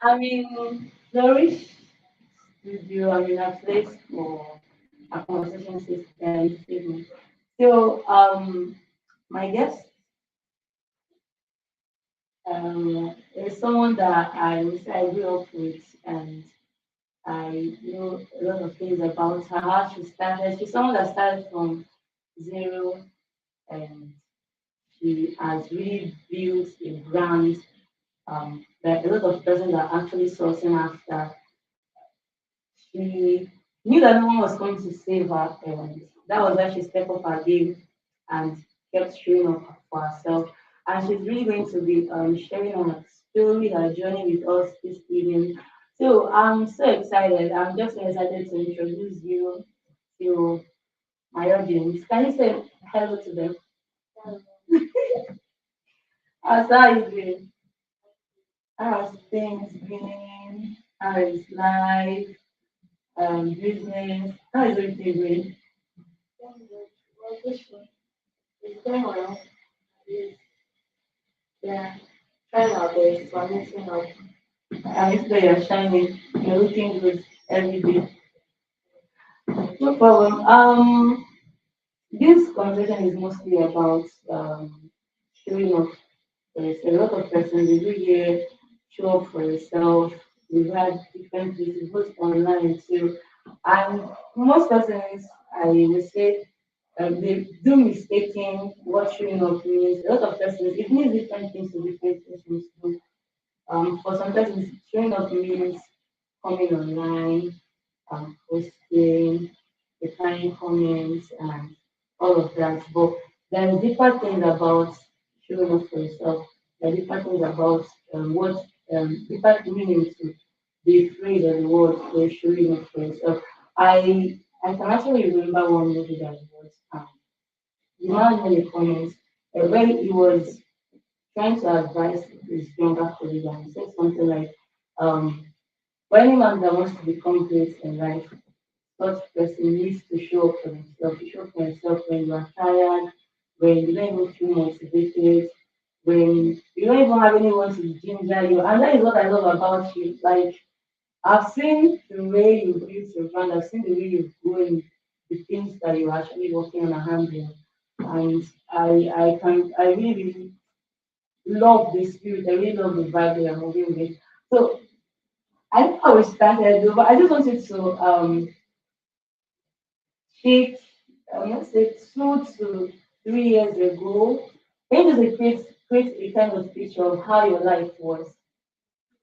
I mean, Flourish Studio, I mean, a place for a conversation segment. So, my guest is someone that I would say I grew up with, and I know a lot of things about her, how she started. She's someone that started from zero, and she has really built a brand that a lot of persons are actually sourcing after. She knew that no one was going to save her, and that was why she stepped up her game and kept showing up for herself. And she's really going to be sharing her story, her journey with us this evening. So I'm so excited. I'm just so excited to introduce you to my audience. Can you say hello to them? How's that you doing? How's things been? How is life? Business? How is everything going? It's going well. It's, yeah, trying our best. We're mixing up. I see that you're shining. You're looking good every day. No problem. This conversation is mostly about showing up. There's a lot of persons they do here show up for yourself. We've had different places, both online too. And most persons, I would say, they do mistaking what showing up means. A lot of persons, it means different things to different persons too. For some persons, showing up means coming online, posting, replying comments, and all of that. But there are different things about showing up for yourself. There are different things about what different meaning to the phrase or the word for showing up for yourself. I can actually remember one movie that was the man made a comment when he was trying to advise his younger colleague, and he said something like, for anyone that wants to become great in life, such person needs to show up for themselves. You show up for yourself when you are tired, when you don't even feel motivated, when you don't even have anyone to ginger you. And that is what I love about you. Like, I've seen the way you build your brand, I've seen the way you've grown the things that you're actually working on and handling. And I really love the spirit, I really love the vibe that you're moving with. So I think I will start here though, but I just wanted to take let's say 2 to 3 years ago, maybe just create a kind of picture of how your life was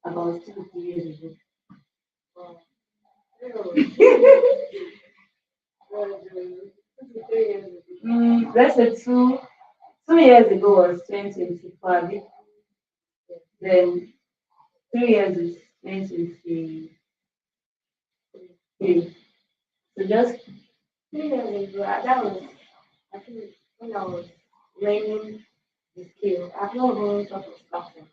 about 2 to 3 years ago. Um, oh, well, 2 to 3 years ago. Let's say 2 years ago was 2025. Then 3 years is 2023. So just 3 years ago, that was, I think, when I was learning the skill. I've not even thought of starting.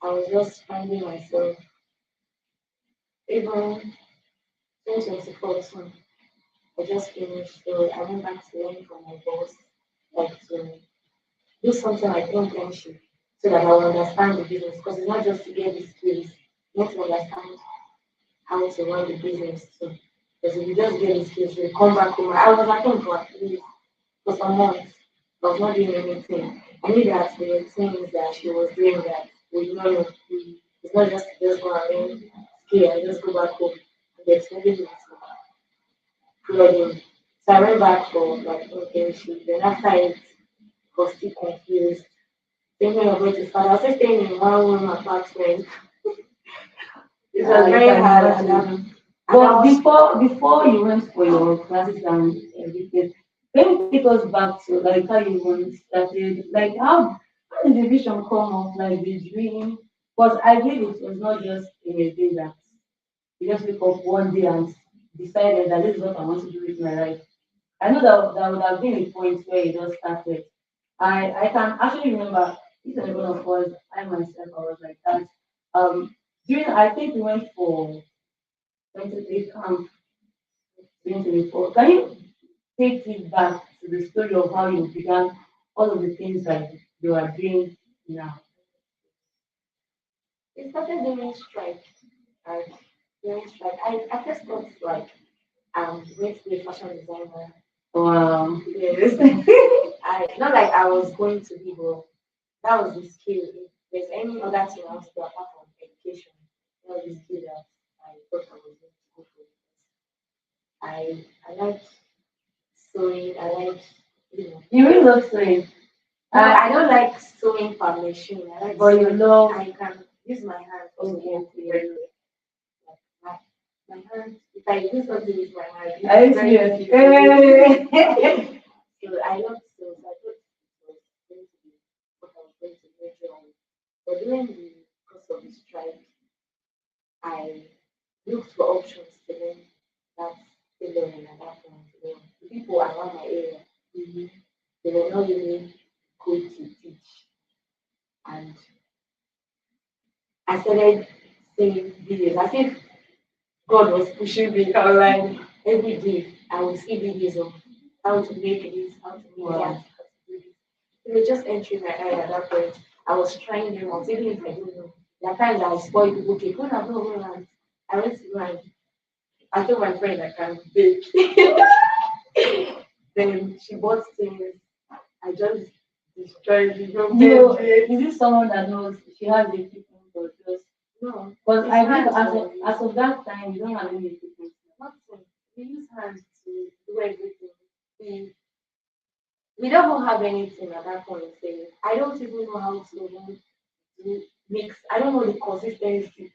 I was just finding myself. Even 2024 too, I just finished, so I went back to learn from my boss, like to do something like internship, so that I will understand the business. Because it's not just to get the skills, you need to understand how to run the business too. Because if you just get the skills, you come back home. I was working for at least for some months, I was not doing anything. I knew that there were things that she was doing that we did not know. It's not just to just go and learn skill and just go back home and be expecting it to plug in. So I went back for like internship. Then after it, I was still confused. Thinking of where to start. I was still staying in one room apartment. It was I very can hard imagine. and I But was before you went for your classes and everything, can you take us back to like how you once started? Like how did the vision come of like the dream? Because I believe it was not just in a day that you just wake up one day and decided that this is what I want to do with my life. I know that there would have been a point where it just started. I can actually remember each and every one of us, I myself, I was like that. During I think we went for 23 camp 2024. Can you take it back to the story of how you began all of the things that you are doing now? It started during strike. Like during strike, I first thought like going to be a fashion designer. Wow. Yes. I not like I was going to be, but that was the skill. If there's any other thing I want to do apart from education, that was the skill that I thought I was going to go for. I like sewing. I like You really love sewing. No, I don't like sewing per machine. I like But you love. I can use my hand to Okay. work very well. Like my hand, if I do something with my hand, Are you it's very serious? easy. Hey. So I love sewing. So I thought it was going to be what I was going to major on. But during the course of the strike, I looked for options to learn that tailoring at that point. The people around my area, they were not really good to teach. And I started seeing videos. I think God was pushing me online every day. I would see videos of how to make this, how to make that, how to do this. They were just entering my eye at that point. I was trying them out, even if I don't know. There are times I spoil people, okay, go now, go around. I went to go and I told my friend I can bake. Then she bought things. I just destroyed the whole Is this someone that knows she has the equipment or just? No, Because it's I think hands as of that time, you don't have any equipment. nothing. We use hands to do everything. We don't have anything at that point. Saying I don't even know how to even do mix. I don't know the consistency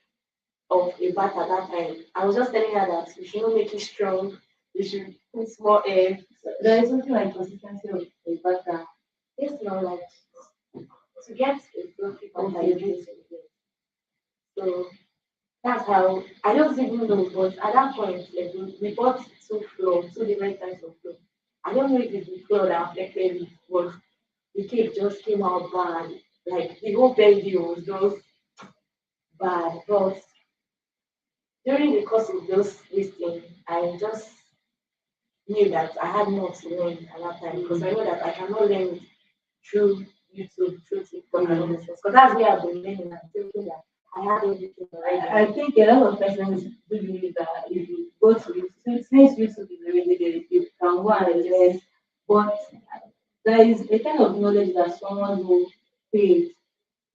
of a batter at that time. I was just telling her that we should not make it strong. We should put more air. So there is something like consistency of a butter. It's not like to get a fluffy batter. You need to get. So that's how I don't even know, but at that point, like, we bought two different types of flour. I don't know if it's the flour that affected it, but the cake just came out bad. Like the whole baby was just bad. But during the course of those this thing, I just knew that I had more to learn at that time because I know that I cannot learn it through YouTube, through TikTok and all this. Because that's where I've been learning and thinking that I have everything already. I think a lot of persons do believe that if you go to YouTube, since YouTube is already there, you can go and learn. But there is a kind of knowledge that someone who pays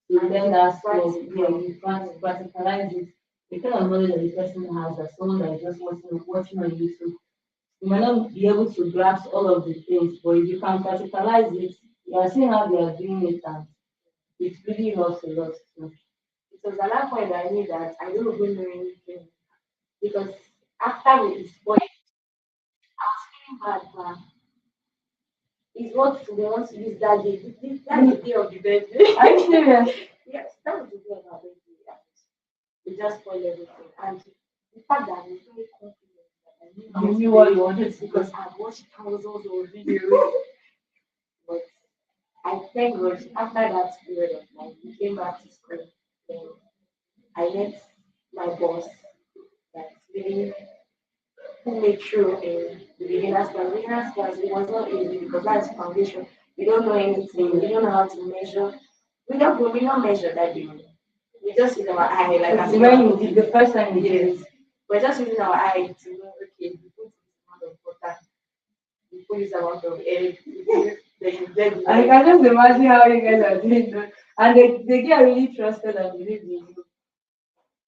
to learn that stuff, yeah, you can't practicalize it. The kind of knowledge that the person has, that someone that is just watching on YouTube, you might not be able to grasp all of the things, but if you can practicalize it, you are seeing how they are doing it, and it really helps a lot too. It was at that point that I knew that I don't even know anything because after we spoiled, I was feeling bad, but it's what we want to use that day. That's the day of the birthday. Are you serious? Yes, that was the day of our birthday. And we just spoiled everything. And the fact that I'm very confident that I knew how You to knew do what it you wanted to do. because I've watched thousands of videos. But I thank God after that period of time, we came back to school. Then I met my boss that really who made through in the beginner's class. Beginner's class, it was not easy because that's foundation. We don't know anything. We don't know how to measure. We don't measure that day. We just use our eye like as When you did the first time you did yes. it, We're just using our eye to know okay, we put this amount of water, we put this amount of egg, then you get the I can just imagine how you guys are doing that. And they get really trusted and believe in you.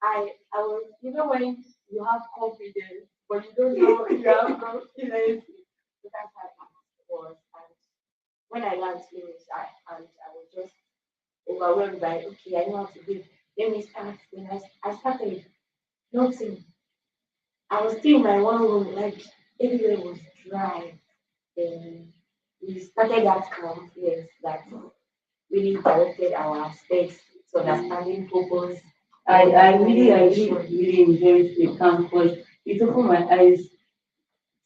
I was when you have confidence but you don't know you have confidence. So that's how it was. And when I learned English, I was just overwhelmed by okay, I know how to do it. Let me start. When I started nothing. I was still in my one room, like everywhere was dry. Then we started that camp, yes, that really directed our steps to understanding purpose. I really enjoyed the camp because it opened my eyes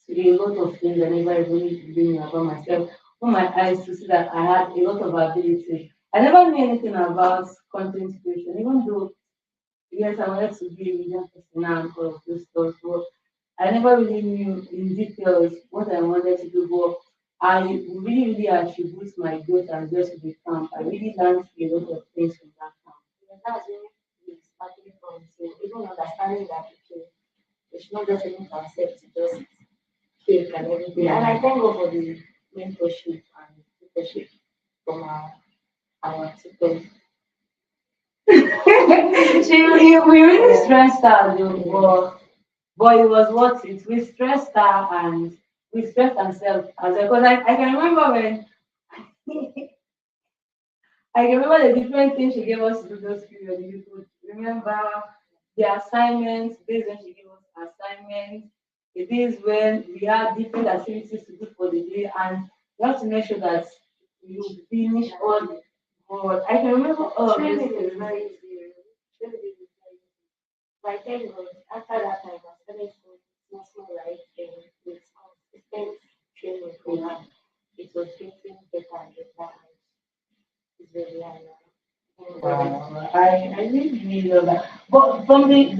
to a lot of things I never really knew about myself. Opened my eyes to see that I had a lot of ability. I never knew anything about content creation, even though yes, I wanted to be a media person and all of those stuff, but I never really knew in details what I wanted to do. But I really attribute my growth and just to the camp. I really learned a lot of things from that camp. And that's when we point. So even understanding that okay, we should not just able to accept just cake and everything. And I thank God for the mentorship and tutorship from our tutors. We really stressed out though, but it was worth it. We stressed her and we stressed ourselves as well. Because I can remember when I can remember the different things she gave us to do those periods. You could remember the assignments, days when she gave us assignments, the days when we had different activities to do for the day, and you have to make sure that you finish all the board. I can remember all of those Training is things. very easy. Training is very easy. But I thank God after that time I started doing small right thing with consistent training for her. It was getting better and better and it's very high now. Wow, I really love that. But from the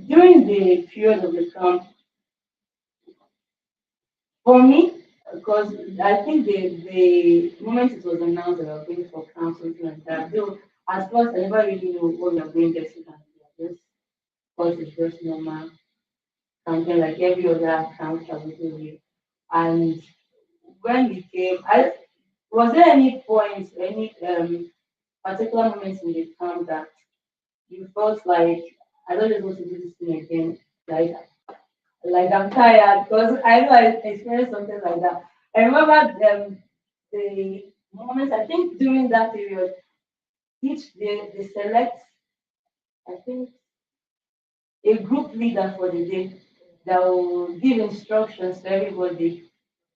during the period of the camp, for me, because I think the moment it was announced that I was going for camp, something like that, though at first I never really knew what we are going to get and just because it's just normal camping like every other camp that we do here. And when we came, I was there any point, any particular moments in the camp that you felt like I don't just want to do this thing again. Like I'm tired because I know I experienced something like that. I remember the moments I think during that period, each they select I think a group leader for the day that will give instructions to everybody.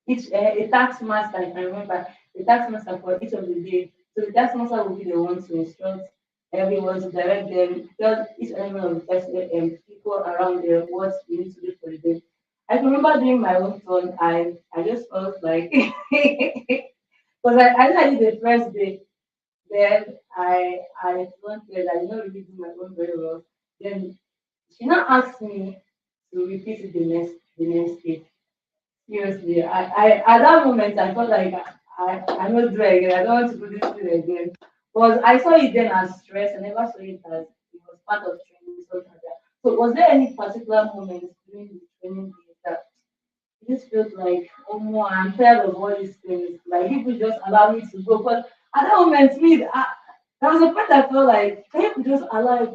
Each a tax master, I can remember the tax master for each of the day. So the tax master will be the one to instruct everyone to direct them, tell each and every one of the person people around there what we need to do for the day. I can remember during my own turn, I just felt like because I did the first day, then I wanted I did not really do my own very well. Then she now asked me to repeat it the next day. Seriously, I at that moment I felt like I'm not doing it again. I don't want to do this thing again. Because I saw it then as stress. I never saw it as it was part of training, something like that. So was there any particular moment during the training days that you just felt like, oh no, I'm tired of all these things. Like people just allow me to go. But at that moment, there was a point I felt like, can you just allow us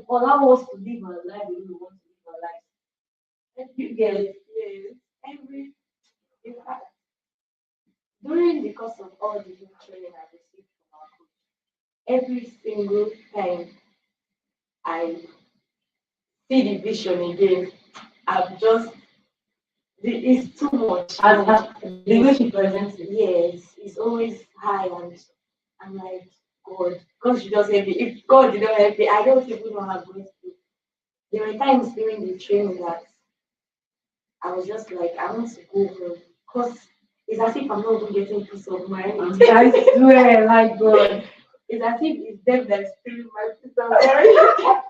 to live our life the way we want to live our life? And you get it. Yes, every in fact, during the course of all the new training I received from our coach, every single time I see the vision again, I'm just it's too much. The way she presents it. Yes, it's always high and I'm like, God should just help me. If God did not help me, I don't even know how I'm going to do. There were times during the training that I was just like, I want to go home. Because it's as if I'm not even getting peace of mind. I swear, like God. It's as if it's them that's stealing my peace of mind.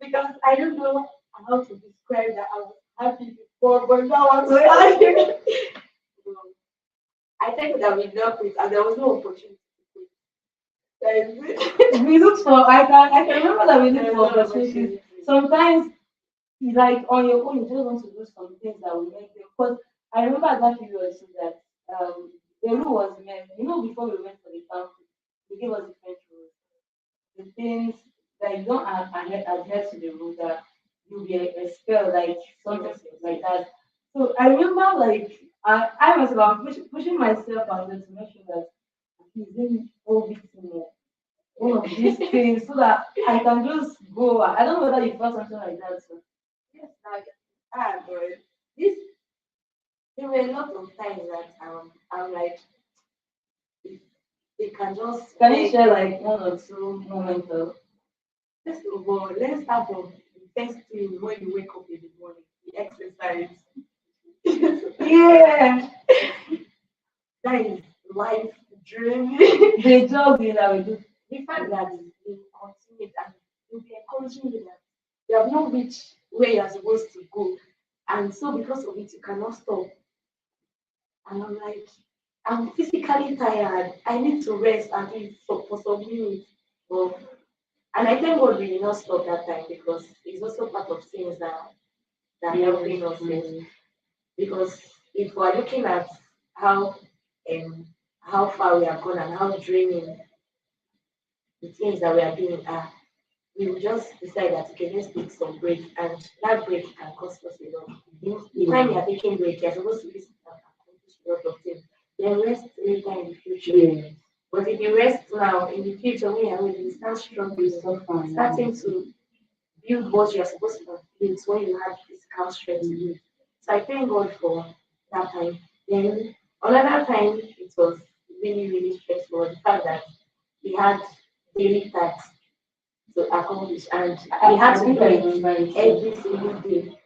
Because I don't know how to describe that I was happy before, but now I'm so happy. So, I think that we love it and there was no opportunity to quit. We looked for I can remember that we looked for opportunities. Sometimes like on your own you just want to do some things that will make you because I remember at that period too that the rule was meant, before we went for the camp, they gave us different rules. The things that you don't adhere to the rule that you'll be expelled, like something like that. So I remember like I was about pushing myself out there to make sure that he's in all this one of these things so that I can just go. I don't know whether you felt something like that. So. Yes, like but this there were a lot of times that I'm like if they can just Can you share like one or two moments of first of all, let's start from the first thing when you wake up in the morning, the exercise. yeah That is life dream. the jogging that we do? The fact that you continue it and you'll be encouraging you that you have not reached where you're supposed to go. And so because of it, you cannot stop. And I'm like, I'm physically tired. I need to rest at least for some minutes. But And I thank God we did not stop that time because it's also part of things that Yes. helping us. Yes. Because if we're looking at how um how far we have gone and how draining the things that we are doing are, we will just decide that okay, let's take some break, and that break can cost us a lot. The time you are taking break, you're supposed to be accomplish a lot of things. Then rest later in the future. Yes. But if you rest now, in the future, when you're ready, you start struggling, starting to build what you're supposed to build when you had physical strength to do. So I thank God for that time. Then another time it was really, really stressful. The fact that we had daily tasks to accomplish and we had to do it every single day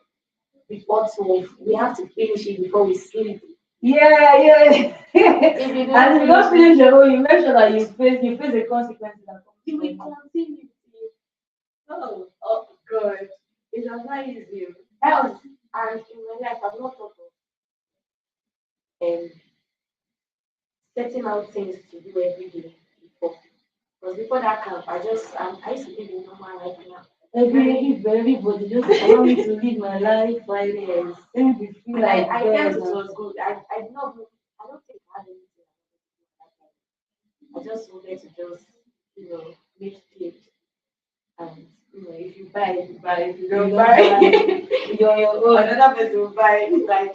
before 12. We have to finish it before we sleep. Yeah, yeah. If you And if you don't finish your own, you make sure that you face the consequences that you come will from it. continue. Oh God. It was not easy. That was, and in my life I've not thought of setting out things to do every day before. Because before that camp, I used to live in normal life now. Everybody just allow me to live my life by years. Then we feel And like I this. felt it was good. I did not I don't think I had anything. I just wanted to just, make it. And if you buy, you buy. If you don't buy, You're on your own. another person will buy. Like,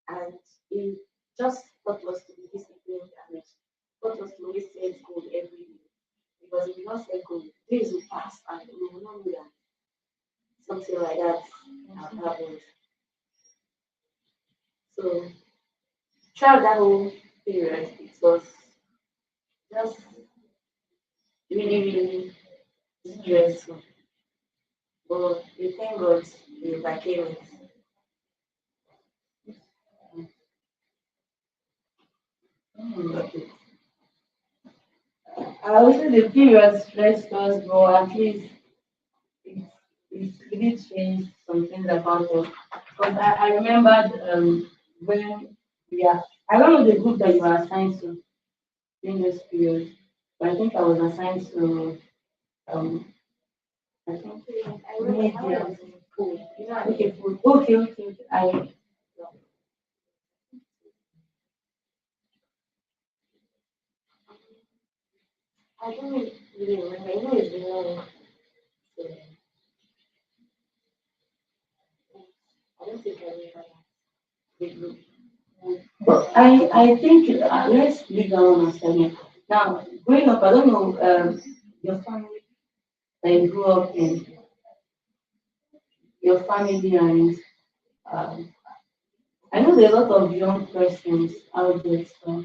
and it just taught us to be disciplined and taught us to always set goal every day. Because if you don't set goal, days will pass and we will not know that something like that has happened. So throughout that whole period, it was just really, really stressful. But we thank God we overcame it. Okay. I would say the period stressed us, but at least it, it really changed some things about us. Because I remembered when we are, I don't know the group that you were assigned to in this period, but I think I was assigned to, I think, I remember when I media. was in school, Okay, food. Okay. I don't really remember. I know it's been long. So I don't think I remember the group. But I think let's leave that one aside. Now, growing up, I don't know your family that you grew up in, your family, and um, I know there are a lot of young persons out there so,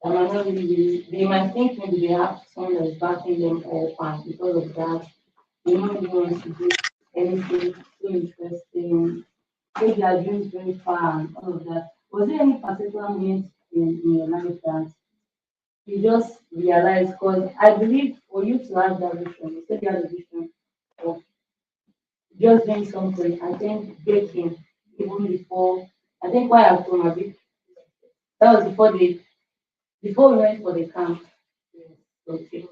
that might not really, they might think maybe they have someone that's backing them up, and because of that, they don't really want to do anything so interesting. Maybe they are doing very far and all of that. Was there any particular moment in your life that you just realize because I believe for you to have that vision, you said you had a vision of just doing something. I think baking even before I think why I've told my big that was before we went for the camp. Okay.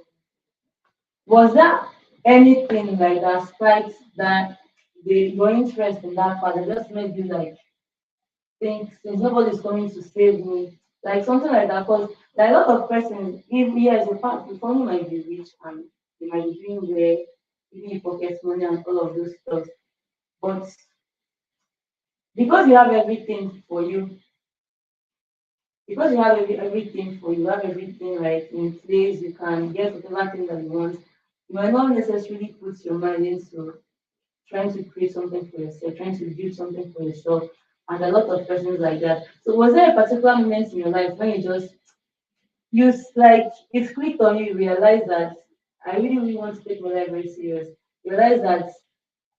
Was there anything like that spiked that your interest in that part that just made you like think since nobody's coming to save me, like something like that. Because like a lot of persons, if yes, in fact, the family might be rich and they might be doing well, giving you pocket money and all of those stuff. But because you have everything for you, because you have everything for you, have everything like in place, you can get whatever thing that you want. You might not necessarily put your mind into trying to create something for yourself, trying to build something for yourself, and a lot of persons like that. So was there a particular moment in your life when you just like it clicked on you, you realize that I really, really want to take my life very serious. You realize that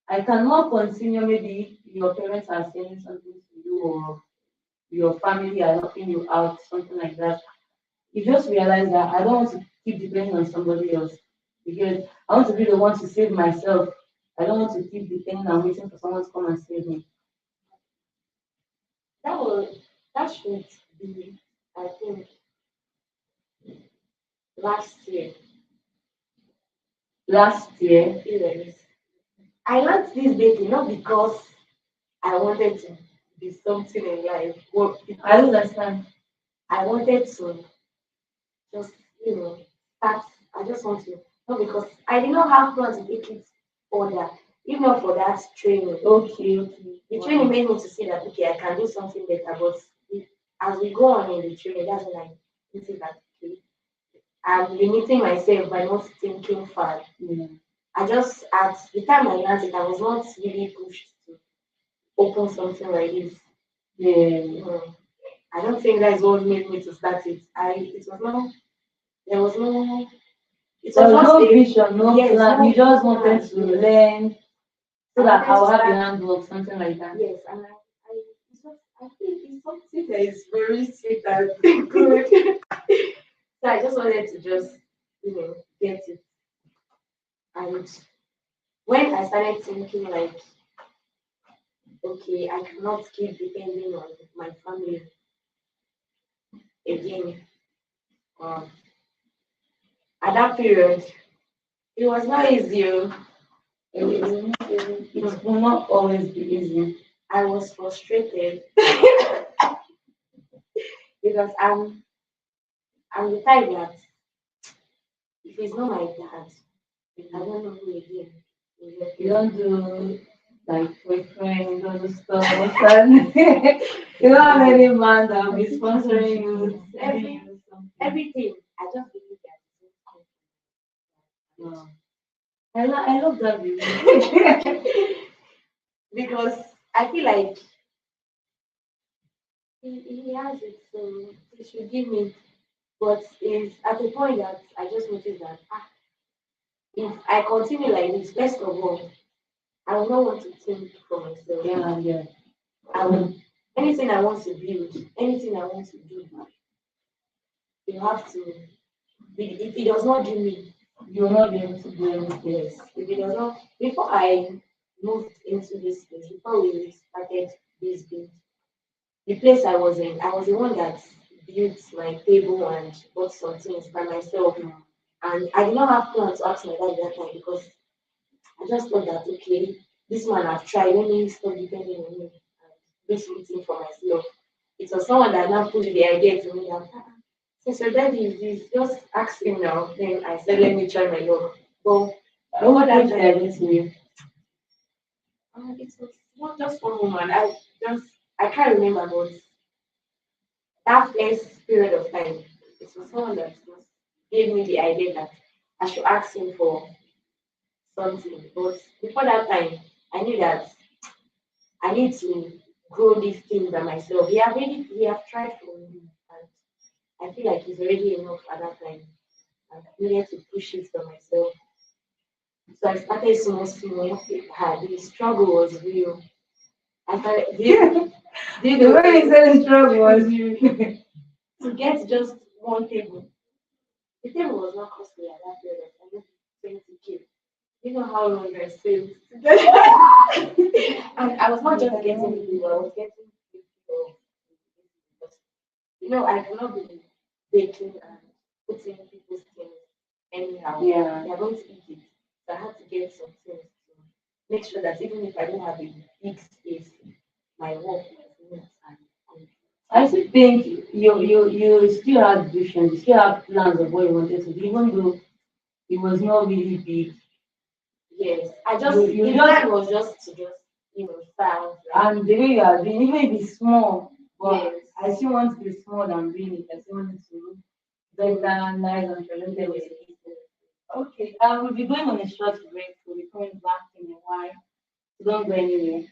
I cannot continue, maybe your parents are saying something to you or your family are helping you out, something like that. You just realize that I don't want to keep depending on somebody else because I want to be the one to save myself. I don't want to keep depending and waiting for someone to come and save me. That should be, I think, last year. last year. Yes. I learned this baking not because I wanted to be something in life, but I because understand. I wanted to just, you know, start. I just want to, not because I did not have plans to take it further, if not for that training. Okay, okay. The training made me to see that, okay, I can do something better, but as we go on in the training, that's when I noticed that, okay, I'm limiting myself by not thinking far. Yeah. I just, at the time I learned it, I was not really pushed to open something like this. Yeah. I don't think that is what made me to start it. It was not, there was no, it There was was just no a, vision, no yes, plan. no You just wanted plan, to yes. learn so I that wanted I'll to have the start, handwork, something like that. yes, and it's just, I think it's something that is very sweet and good. So I just wanted to just, get it. And when I started thinking like, okay, I cannot keep depending on my family again. Um, at that period, it was not easy. It will not always be easy. I was frustrated because I'm the type that if it's not my dad, I don't know who again. You don't do like boyfriend, all the stuff. And you don't have any man that will be sponsoring you, sending you something. Everything. I just believe that it's not Wow. I love that view. because I feel like he has it, so he should give me. But it's at the point that I just noticed that if I continue like this, first of all, I will not want to think for myself. Yeah, yeah. I will anything I want to build, anything I want to do, you have to. If it does not give me, You will not be able to do anything. yes. If it does not, before I moved into this place, before we started this build, the place I was the one that built my table and bought some things by myself. And I did not have plans to ask my dad that time because I just thought that, okay, this man have tried, let me stop depending on him and do something for myself. It was someone that now put the idea to me that, since your daddy is this, just ask him now. Then I said, let me try my luck. But What that time to you? it was not just one woman. I can't remember, but that first period of time, it was someone that just gave me the idea that I should ask him for something. But before that time, I knew that I need to grow this thing by myself. He have tried for me, and I feel like it's already enough at that time. And I needed to push it for myself. So I started small, small. The struggle was real. I started, do you The know, way you said the struggle was you. to get just one table. The table was not costly at that period of time, 20K. You know how long I saved to get and I was not just getting the table, I was getting the table. I cannot be baking and putting people's things anyhow. Yeah. They are going to eat it. So I had to get some things to make sure that even if I don't have a big space, my work was not and I still think you still have vision, you still have plans of what you wanted to do, even though it was not really big. yes, You the just plan was just to just start like, and the way you are doing, even if it's small, but yes, I still want to be small than doing it. I still want it to look better, nice and presented with it. Okay, we'll be going on a short break. We'll be coming back in a while. So don't go anywhere.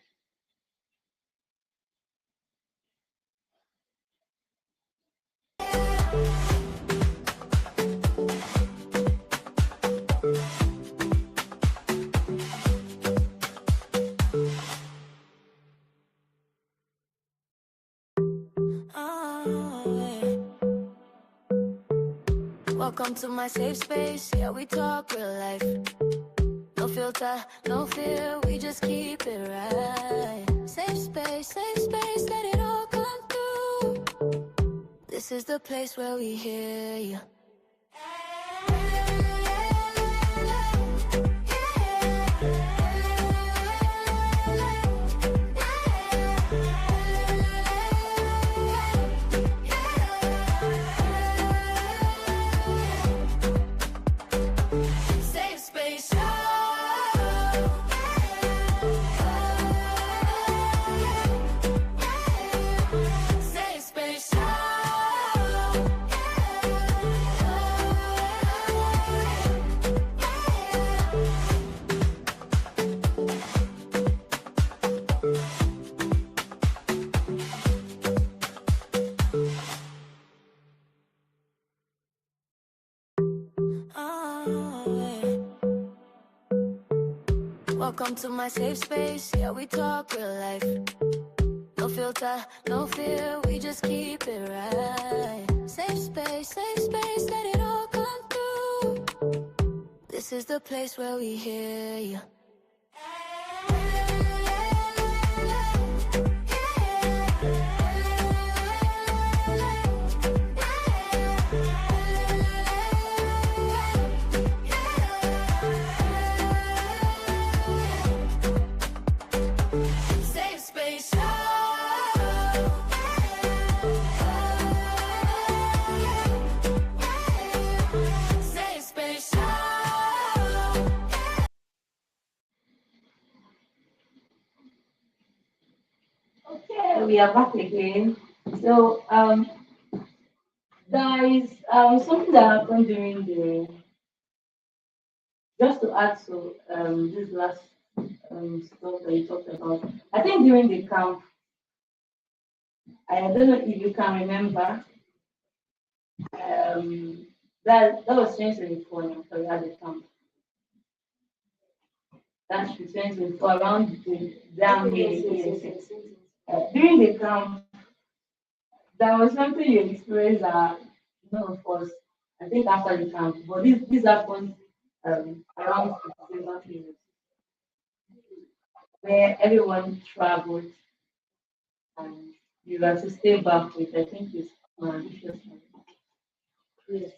Welcome to my safe space. Yeah, we talk real life. No filter, no fear. We just keep it right. Safe space. Let it all come through. This is the place where we hear you. Welcome to my safe space. Yeah, we talk real life. No filter, no fear. We just keep it right. Safe space. Let it all come through. This is the place where we hear you. Safe space. Safe space. Okay, we are back again. So there is something that happened during the just to add to this last stuff that you talked about. I think during the camp, I don't know if you can remember, that was 2024 after we had the camp. That should be 2024 around the damn year. During the camp, there was something you experienced that none of us, I think after the camp, but this happened around September period, where everyone traveled and you had to stay back with, I think it's malicious. Yes,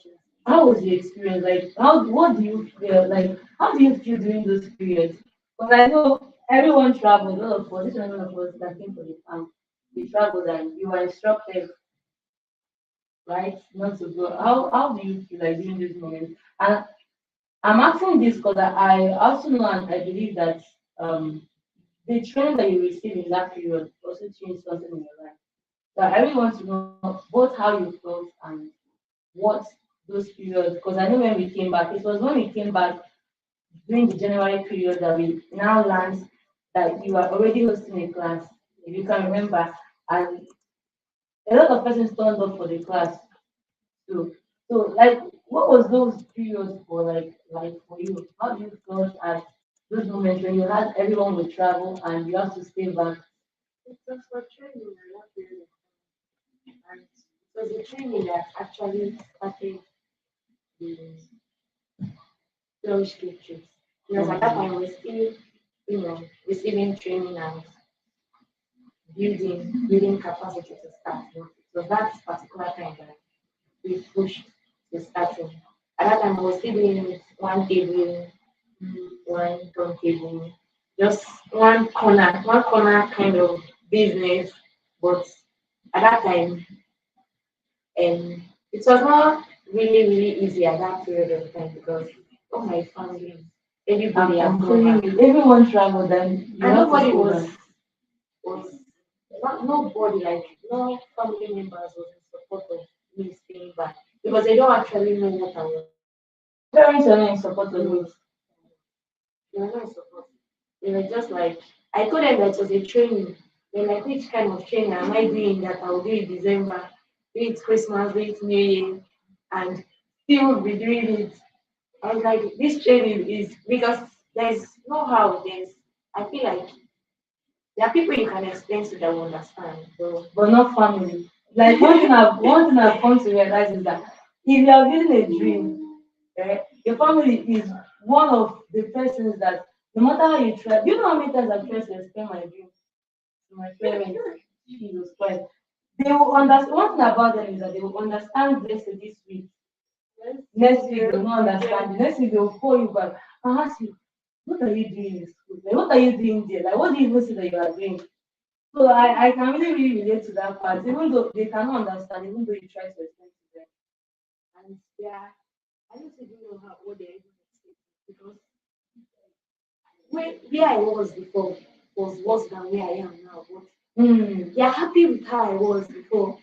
How was the experience? Like, what do you feel? Like, how do you feel during those periods? Because I know everyone traveled, all of us, this one of us that came for the camp, we traveled and you were instructed, right, not to go. How do you feel like during this moment? And I'm asking this because I also know and I believe that the training that you receive in that period also changed something in your life. So I really want to know both how you felt and what those periods, because I know when we came back, it was when we came back during the January period that we now learned that you are already hosting a class, if you can remember, and a lot of persons turned up for the class too. So like what was those periods for like for you? How do you feel at those moments when you had everyone would travel and you have to stay back? it was for training and not really. And it was a training that actually started the Flourish Caketreats. Because at that time we were still, receiving training and building capacity to start. So that particular time that we pushed to starting. At that time, I was still doing it one table, one turntable, just one corner kind of business. But at that time, it was not really easy at that period of time because of my family, everybody I'm had gone feeling back, it. Everyone traveled and you and have to nobody stay was back. was not nobody like no family members was in support of me staying back because they don't actually know what I was. Parents are not in support of it. They were not in support. They were just like I told them that it was a training. They're like, which kind of training am I doing that I'll do in December, do it Christmas, do it New Year, and still be doing it. I was like, this training is because there's no how there's I feel like there are people you can explain to that will understand. So But not family. Like one thing I've come to realize is that if you are building a dream, your family is one of the persons that no matter how you try, do you know how many times I've tried to explain my dream to my parents? Jesus Christ. They will understand one thing about them is that they will understand this week. Next week they will not understand. The next week they will call you back and ask you, what are you doing in school? Like, what are you doing there? Like what do you even see that you are doing? So I can really relate to that part, even though they cannot understand, even though you try to explain to them. and yeah, I don't even know how what they're even expecting because where I was before was worse than where I am now. But they're happy with how I was before.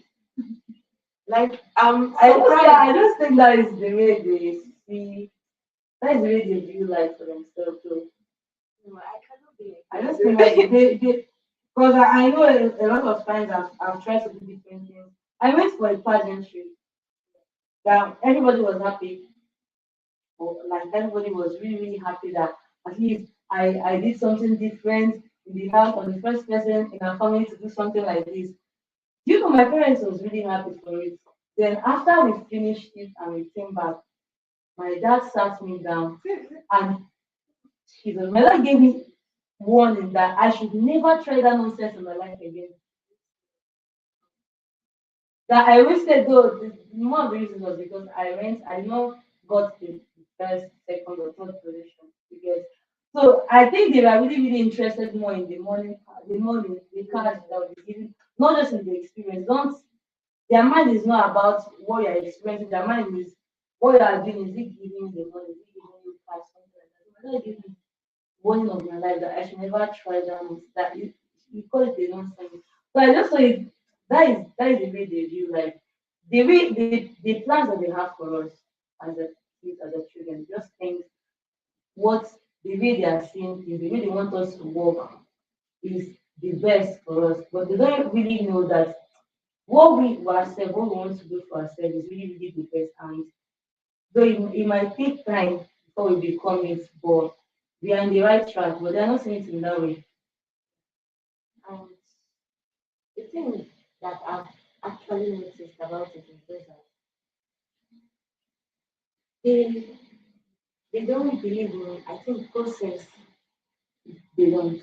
Like I just think that is the way they see, that is the way they view life for themselves. So No, I cannot be I like just think like they because I know a lot of times I've tried to do different things. I went for a pageantry that everybody was happy, or like everybody was really happy that at least I did something different in the house. I'm the first person in our family to do something like this. You know, my parents was really happy for it. Then after we finished it and we came back, my dad sat me down and my dad gave me warning that I should never try that nonsense in my life again. That I wasted though, one of the reasons was because I not got the first, second, or third position. Because so I think they were really, really interested more in the cards that will be given, not just in the experience. Don't Their mind is not about what you're experiencing, their mind is what you are doing, is it giving you the money, is it giving you cash, something like that. So my dad gave me warning of my life that I should never try that that you call it a nonsense. But I just saw it that is the way they view life. The plans that they have for us as a kids, as a children, just think what the way they are seeing things, the way they want us to work is the best for us. But they don't really know that what we want to do for ourselves is really, really the best. And though it might take time before we become it, but we are in the right track, but they're not seeing it in that way. And the thing that I've actually noticed about it is this, that they they don't believe in, I think, process. They don't.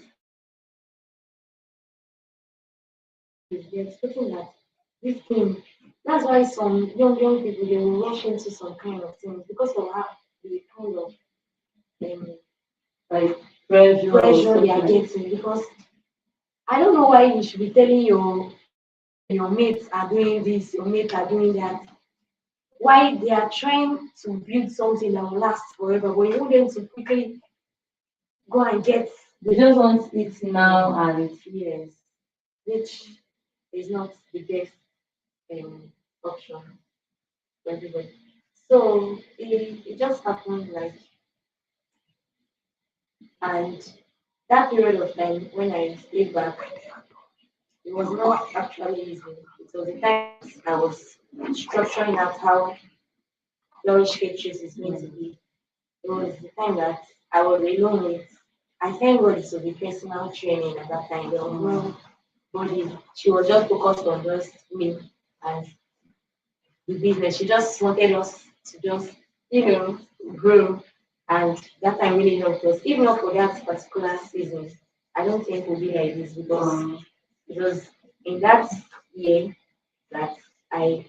They're expecting that this thing. That's why some young people they will rush into some kind of things because of how the kind of um, Like pressure or pressure they something are like that. getting. Because I don't know why you should be telling your mates are doing this, your mates are doing that. Why they are trying to build something that will last forever, but you want them to quickly go and get They just want it now and yes, which is not the best um, option for everybody. So it just happened like, and that period of time when I stayed back, it was not actually easy. It was the time I was structuring out how Flourish Caketreats is going to be. It was the time that I was alone with. I thank God it was the personal training at that time. There was nobody. She was just focused on just me and the business. She just wanted us to just, grow. And that time really helped us. Even not for that particular season, I don't think we'll be like this because it was in that year that I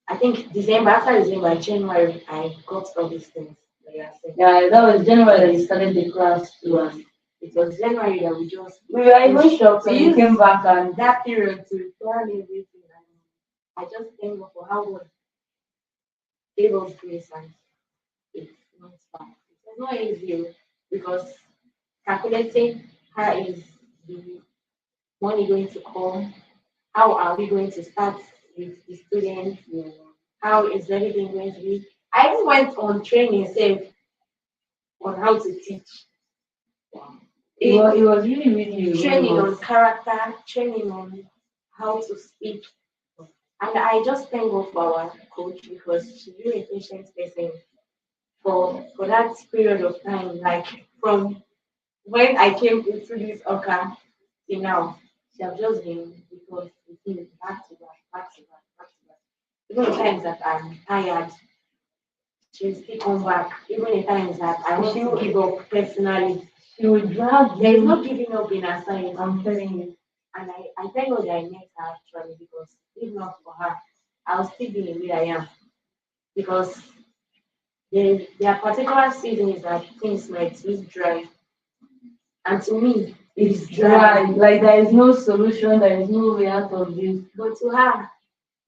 I think December, after December, January, I got all these things that you are saying. yeah, that was January that you started the class too. And It was January that we just we were even shocked we when you came used back and that period to plan everything. And I just thank God for how God gave us grace and it's not fun. It's not easy because calculating how is the money going to come, how are we going to start with the students, how is everything going to be. I even went on training say on how to teach. it was really, really, really Training on was. character, training on how to speak. And I just thank God for our coach because she's really a patient person for that period of time, like from when I came into this Oka till now. She have just been because it's been back to back, back to back, back to back. Even the times that I'm tired, she'll still come back. Even the times that I want to give up personally, She would drag there is you. no giving up in her side. I'm telling you. And I thank God that I met her actually because if not for her, I'll still be in where I am. Because there are particular seasons that things might be dry. And to me, It's dry. Like there is no solution, there is no way out of this. But to her,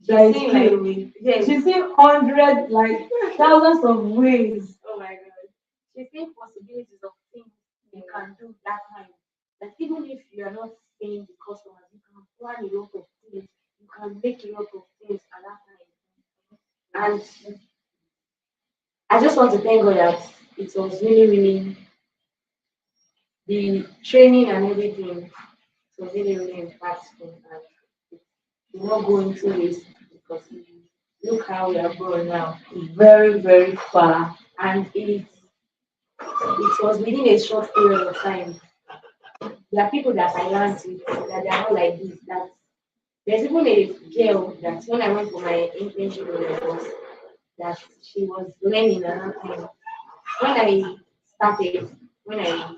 There she's is seeing still. like yes. She's seen hundred, like thousands of ways. Oh my God. She's seeing possibilities of things you can do that time. That even if you are not seeing the customers, you can plan a lot of things, you can make a lot of things at that time. And I just want to thank God that it was really, really the training and everything. It was really, really impactful. And we not go into this because look how we are growing now. Very, very far. And it was within a short period of time. There are people that I learned with that they are not like this. That there's even a girl that when I went for my internship in Lagos, that she was learning another thing. When I started, when I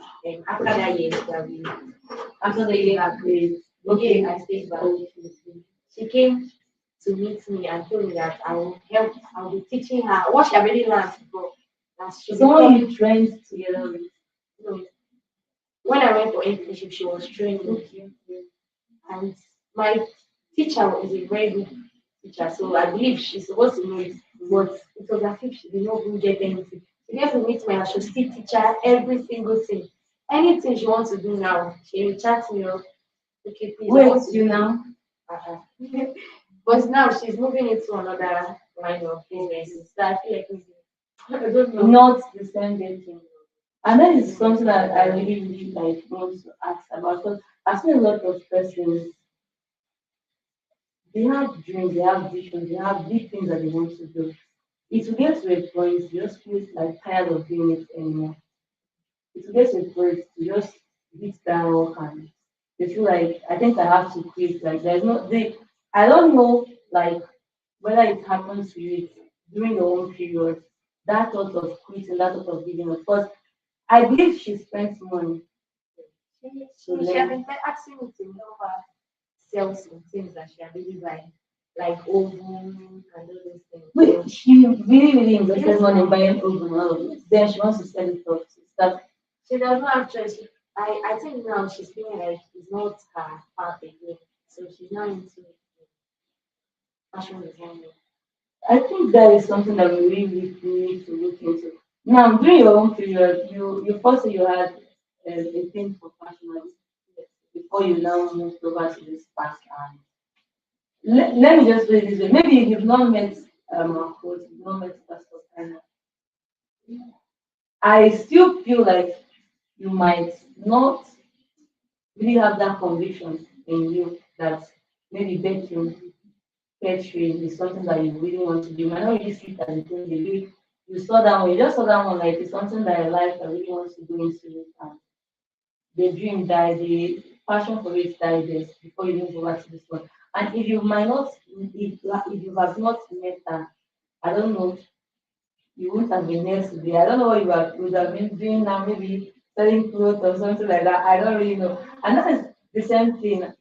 after that year, interview, after the year I grade, okay, I stayed back. She came to meet me and told me that I will help. I will be teaching her what she already learned before. That she Someone you trained together with. no, when I went for internship, she was training. Okay. And my teacher is a very good teacher, so I believe she's supposed to know it. But it was as if she did not even get anything. She gets to meet me and she'll still teach her every single thing. Anything she wants to do now, she will chat me up. Okay, please. I Wait, want to you do now? uh-uh. But now she's moving into another line of business. So I feel like I don't know. Not the same thing. And that is something that I really, really like want to ask about. Because I've seen a lot of persons, they have dreams, they have visions, they have big things that they want to do. It will get to a point you just feel like tired of doing it anymore. It will get to a point you just hit that rock and they feel like I think I have to quit. Like there's no they I don't know like whether it happens to you during your own period, that thought of quitting, that thought of giving up. Because I believe she spent money to She has learn. been asking me to help her sell some things that she had really like oven and all those things. Wait, she really, really invested Yes, money in ma'am. buying oven and all of this. Then she wants to sell it off. That She does not have choice. I think now she's feeling like it's not her path again. So she's now into fashion designing. I think that is something that we really need to look into. Now, during your own period, you first say you had a thing for fashion before you now moved over to this path. And let me just put it this way: maybe you've not met our coach, you've not met Pastor Anna. I still feel like you might not really have that conviction in you that maybe baking, catering is something that you really want to do. You might not really see it as a thing you do. You saw that one, you just saw that one like it's something that I like, I really want to go into it. And the dream died, the passion for it died there before you move over to this one. And if you might not, if you have not met her, I don't know, you wouldn't have been here today. I don't know what would have been doing now, maybe selling clothes or something like that. I don't really know. And that is the same thing.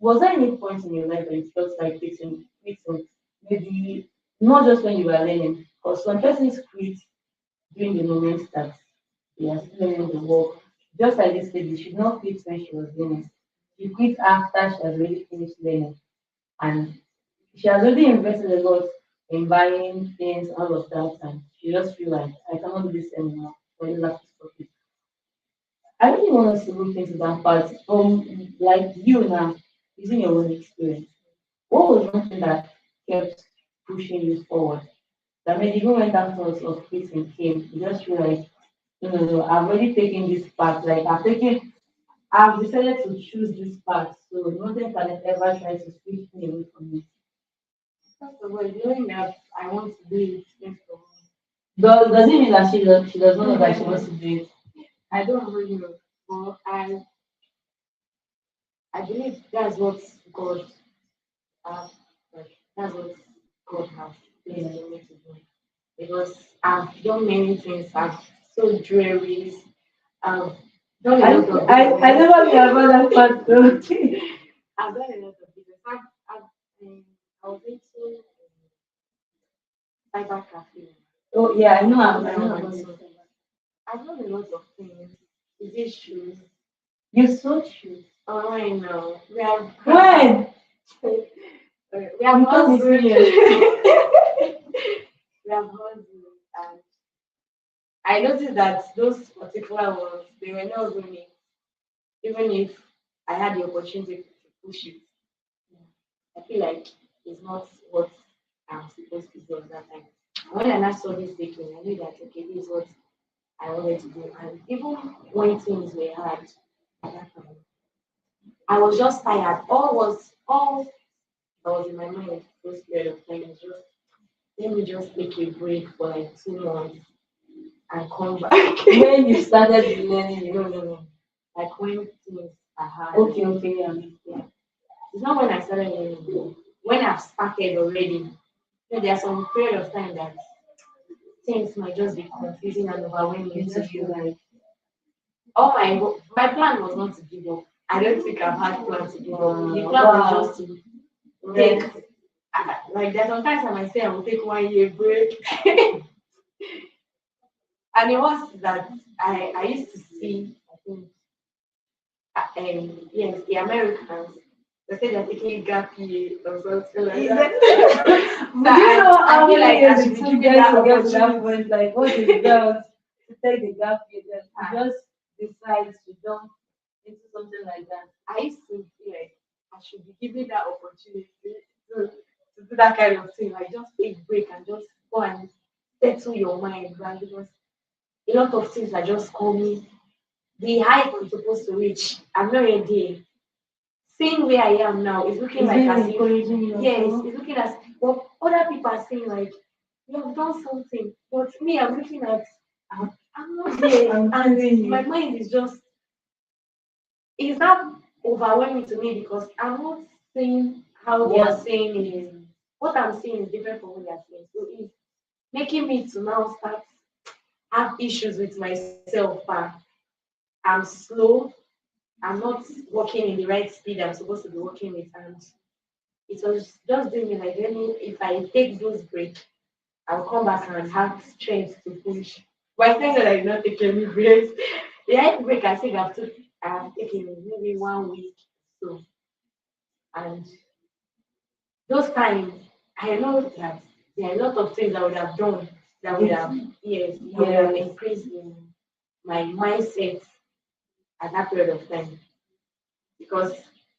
Was there any point in your life that you felt like quitting? Maybe not just when you were learning, because some persons quit during the moment that they are still learning the work. Just like this lady, she did not quit when she was learning. She quit after she has already finished learning. And she has already invested a lot in buying things, all of that, and she just feel like I cannot do this anymore. So I just have to stop it. I really want us to look into that part from like you now, using your own experience. What was one thing that kept pushing you forward? That made even when that thought of quitting came, you just feel like, no, no, no, I've already taken this path. Like I've decided to choose this path. So nothing can ever try to switch me away from it. First of all, knowing that I want to do it first of all. Does it mean that she does not know that she wants to do it? I don't really know. But I believe that's what God has like that's what God has placed in me to do. Because I've done many things, I've sold jewelries, I've done a I lot of I business. never knew about that part though. I've done a lot of business. I was into cyber cafe. Oh yeah, I know Online. about it. So I've done a lot of things. Is it shoes? You so true. Oh, I know. We have When? we have You can't be hustled. serious. We have hustled, and I noticed that those particular ones they were not going, even if I had the opportunity to push it. I feel like it's not what I'm supposed to do at that time. When I now saw this taking, I knew that okay, this is what I wanted to do. And even when things were hard at that time, I was just tired. All that was in my mind those period of time was just let me just take a break for like 2 months. and come back. When you started learning No, it. no, no. Like when things are hard. Okay, yeah. Yeah. It's not when I started learning. When I've started already, there are some period of time that things might just be confusing and overwhelming You to just feel you. like, All my plan was not to give up. I don't think I've had plan to give up. The plan wow. was just to take like that. Sometimes I might say I will take 1 year break. And it was that I used to see, I think, yes, the Americans, they say they're taking gap year or something like that. But do you know how feel many like I years should it be took given them that to get to that opportunity. point? Like, what is that to take the gap year? Then to just decide to jump into something like that. I used to feel like I should be given that opportunity to do that kind of thing. Like just take break and just go and settle your mind, right? Because a lot of things are just coming. The height I'm supposed to reach, I'm not yet there. Seeing where I am now is looking It's like really as if encouraging you. yes, Also. it's looking as what other people are saying like you have done something. But me, I'm looking at I'm not there I'm and feeling my you. mind is just it's not overwhelming to me because I'm not seeing how they are saying it is. What I'm seeing is different from what they are saying. So it's making me to now start have issues with myself. I'm slow. I'm not working in the right speed I'm supposed to be working with, and it was just doing me like, let me, if I take those breaks, I'll come back and have strength to push. But I think that I did not take any breaks. The next break I think I've taken maybe 1 week. So, and those times, I know that there are a lot of things I would have done that would have, yes, that would have Yes. increased in my mindset at that period of time. Because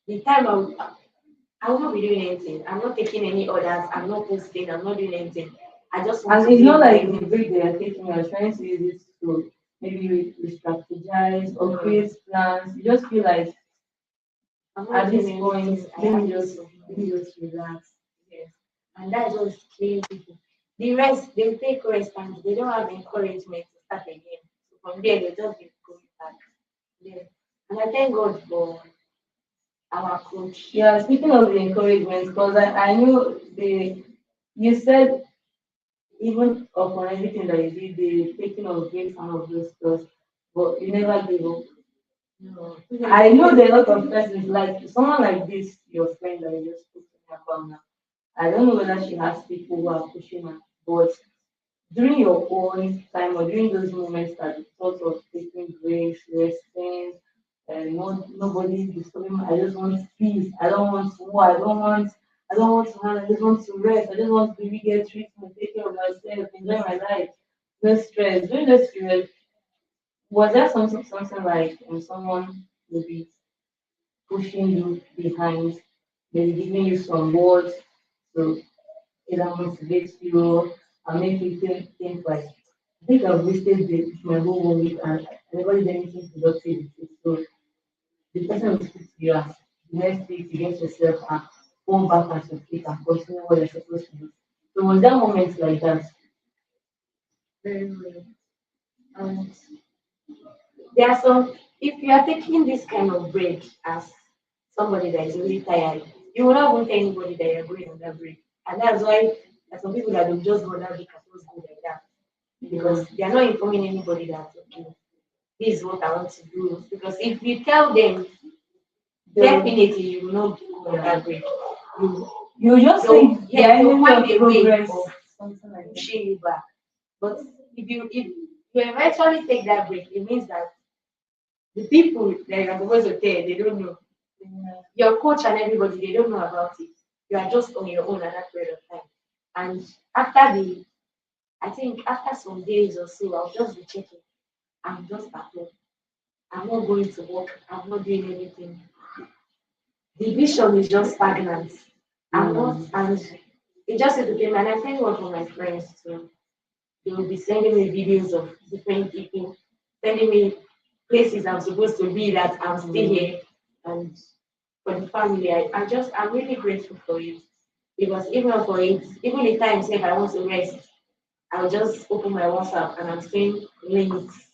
the time I will not be doing anything. I'm not taking any orders. I'm not posting. I'm not doing anything. I just want And to it's be not in my like the room. break they are taking, you're trying to use it to maybe strategize or create plans. You just feel like I'm at not this doing point, anything. I let have me peace just of let mind. me just relax. Yes. And that's what's killing people. The rest, they take rest and they don't have encouragement to start again. So from there, they just be going back. Yeah. And I thank God for our coach. Yeah, speaking of the encouragement, because I know you said even upon everything that you did, the taking of breaks and all of those stuff, but you never gave up. No. I know there are a lot of persons like someone like this, your friend that you just spoke to me about now. I don't know whether she has people who are pushing her, but during your own time or during those moments that you thought of taking breaks, resting, and nobody disturbing me, I just want peace. I don't want war. I don't want to run. I just want to rest. I just want to really get treatment, take care of myself, enjoy my life. No stress. During those periods, was there something like someone maybe pushing you behind, maybe giving you some words to either motivate you and make you think like, I think I've wasted my whole 1 week and I never did anything productive with it. So the person will speak to you and the next week you get yourself and go back at your feet and continue what you're supposed to do. So was there moments like that? Very well. And there are some, if you are taking this kind of break as somebody that is really tired, you will not want anybody that you're going on that break. And that's why there's some people that will just go on that break and just go like that. Because they are not informing anybody that, okay, this is what I want to do. Because if you tell them, definitely you will not go on that break. You, You just they'll, think the yes, they'll enemy find of a way progress, of something like that. pushing you back. But if you eventually take that break, it means that the people that you're supposed to tell, they don't know. Yeah. Your coach and everybody, they don't know about it. You are just on your own at that period of time. And after I think after some days or so, I'll just be checking. I'm just at home. I'm not going to work. I'm not doing anything. The vision is just stagnant. I'm not, and it just is the game. And I thank God for my friends too. They will be sending me videos of different people, sending me places I'm supposed to be that I'm still here. And for the family, I'm really grateful for it. Because even for it, even the times if I want to rest, I'll just open my WhatsApp and I'm seeing links.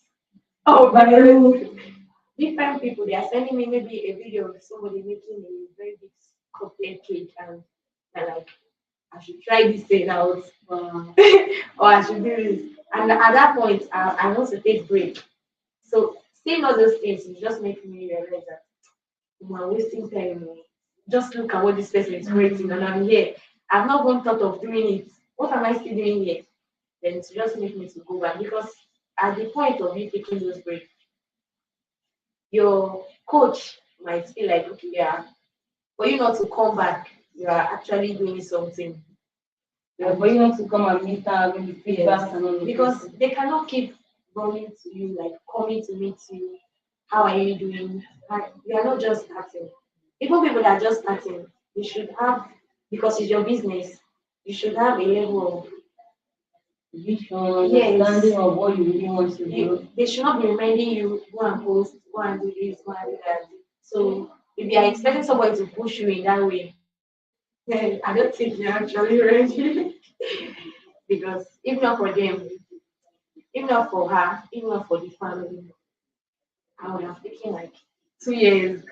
Oh, by different people, they are sending me maybe a video of somebody making a very big cupcake cake, and they're like, I should try this thing out, or I should do this. And at that point, I want to take break. So seeing all those things, it just makes me realize that we're wasting time. Just look at what this person is creating, and I'm here. I've not even thought of doing it. What am I still doing here? Then to just make me to go back, because at the point of you taking those breaks, your coach might feel like, okay, yeah, for you not to come back, you are actually doing something. Yeah, for you not to come and meet her, maybe feedback and all of Because this. they cannot keep running to you, like coming to meet you. How are you doing? Like, they are not just starting. Even people that are just starting, you should have, because it's your business, you should have a level of Vision, yes. understanding of what you really want to do. They should not be reminding you, go and post, go and do this, go and do that. So if you are expecting somebody to push you in that way, then I don't think you're actually ready. Because if not for them, if not for her, if not for the family, I would have taken like 2 years.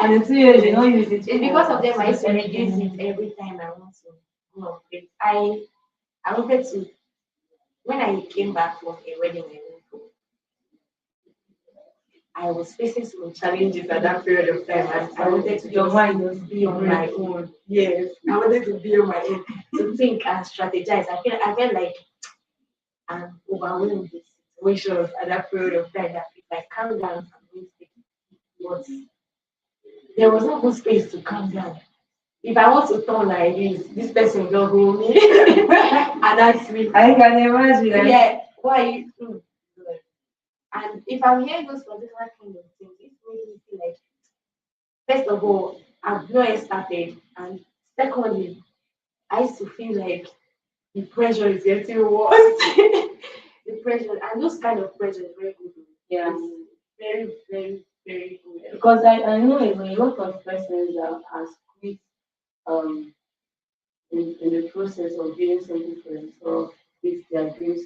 And in 2 years, you don't use it. It's because of them I used to reduce it every time I want to go on break. I wanted to, when I came back from a wedding I went for, I was facing some challenges at that period of time, and I wanted to Your just mind was be on my own. Yes, I wanted to be on my own to think and strategize. I felt like I'm overwhelmed with situations at that period of time that if I calm down, I'm going to take it. But there was no good space to calm down. If I want to turn like this person don't hold me and ask me, I can imagine. yeah, why are you? And if I'm hearing those particular kind of things, it makes me feel like, first of all, I've not yet started, and secondly, I used to feel like the pressure is getting worse. The pressure, and those kind of pressure is very good. Yeah. It's very, very, very good. Because I know a lot of persons that has quit um in the process of doing something for themselves, with their dreams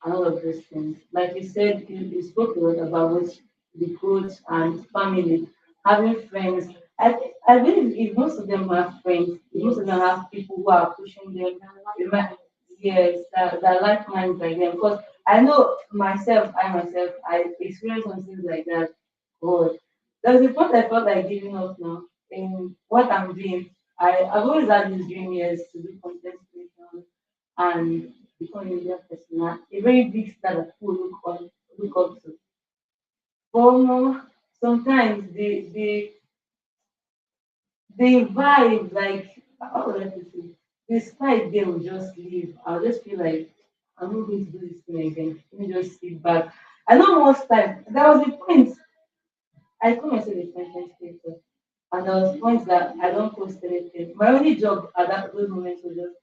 and all of those things. Like you said, you spoke a lot about what the coach and family, having friends. I believe if most of them have friends, if most of them have people who are pushing them, they might, yes, that like minds like them. Because I know myself, I experienced something like that. God, there's a point I felt like giving up now in what I'm doing. I've always had this dream years to do content creation and become a media person. A very big star that people look up to. But sometimes they vibe like, how would I put it? The spike they will just leave. I'll just feel like I'm not going to do this thing again. Let me just sit back. I know most time there was a point I call myself a content creator. And there was points that I don't post anything. My only job at those moments was just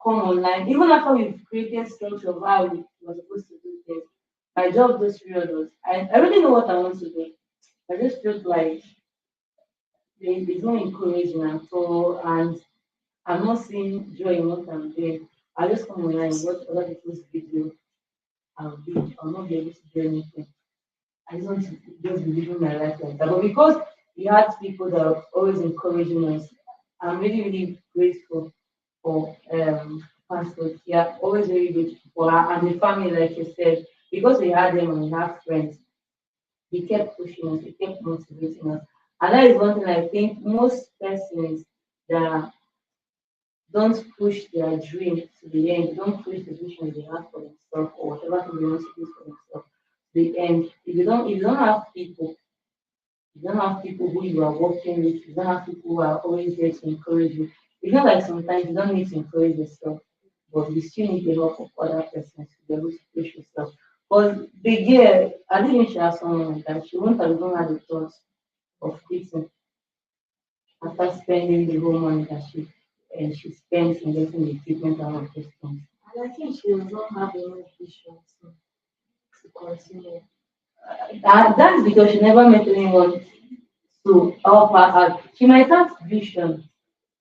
come online. Even after we've created structure of how we were supposed to do things, my job those period was I really know what I want to do. I just felt like there's no encouragement at all, and I'm not seeing joy in what I'm doing. I just come online, watch other people's video, I'll not be able to do anything. I just want to just be living my life like that. But because we had people that are always encouraging us, I'm really, really grateful for Pastor. Yeah, always very grateful for her and the family, like you said, because we had them and we have friends. They kept pushing us, they kept motivating us. And that is one thing I think most persons that don't push their dream to the end, don't push the vision they have for themselves or whatever thing they want to do for themselves to the end. If you don't have people, you don't have people who you are working with, you don't have people who are always there to encourage you. It's not like sometimes you don't need to encourage yourself, but you still need the help of other persons to be able to push yourself. Because the girl, I didn't she have someone like that, she won't have even had the thought of quitting after spending the whole money that she spends in getting the treatment and all of those things. And I think she does not have enough vision to continue. That's because she never met anyone to help her out. She might have vision,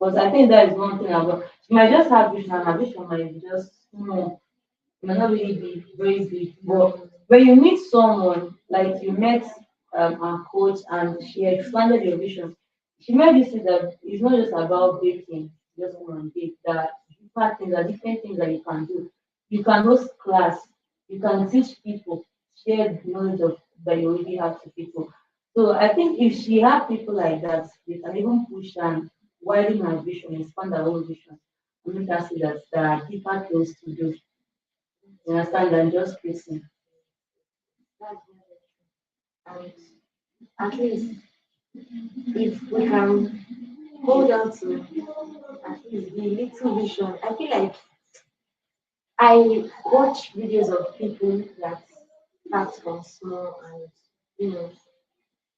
but I think that is one thing about she might just have vision and her vision might be just small. It might not really be very big, but when you meet someone, like you met our coach and she expanded your vision, she made you see that it's not just about baking, just one bake, that different things, are different things that you can do. You can host class, you can teach people, share the knowledge of that you already have to people. So I think if she had people like that, they can even push and widen her vision, expand her own vision. I mean, that's it, that there are deeper things to do. You understand than just fixing. That's very true. And at least if we can hold on to at least the little vision, I feel like I watch videos of people that start from small and you know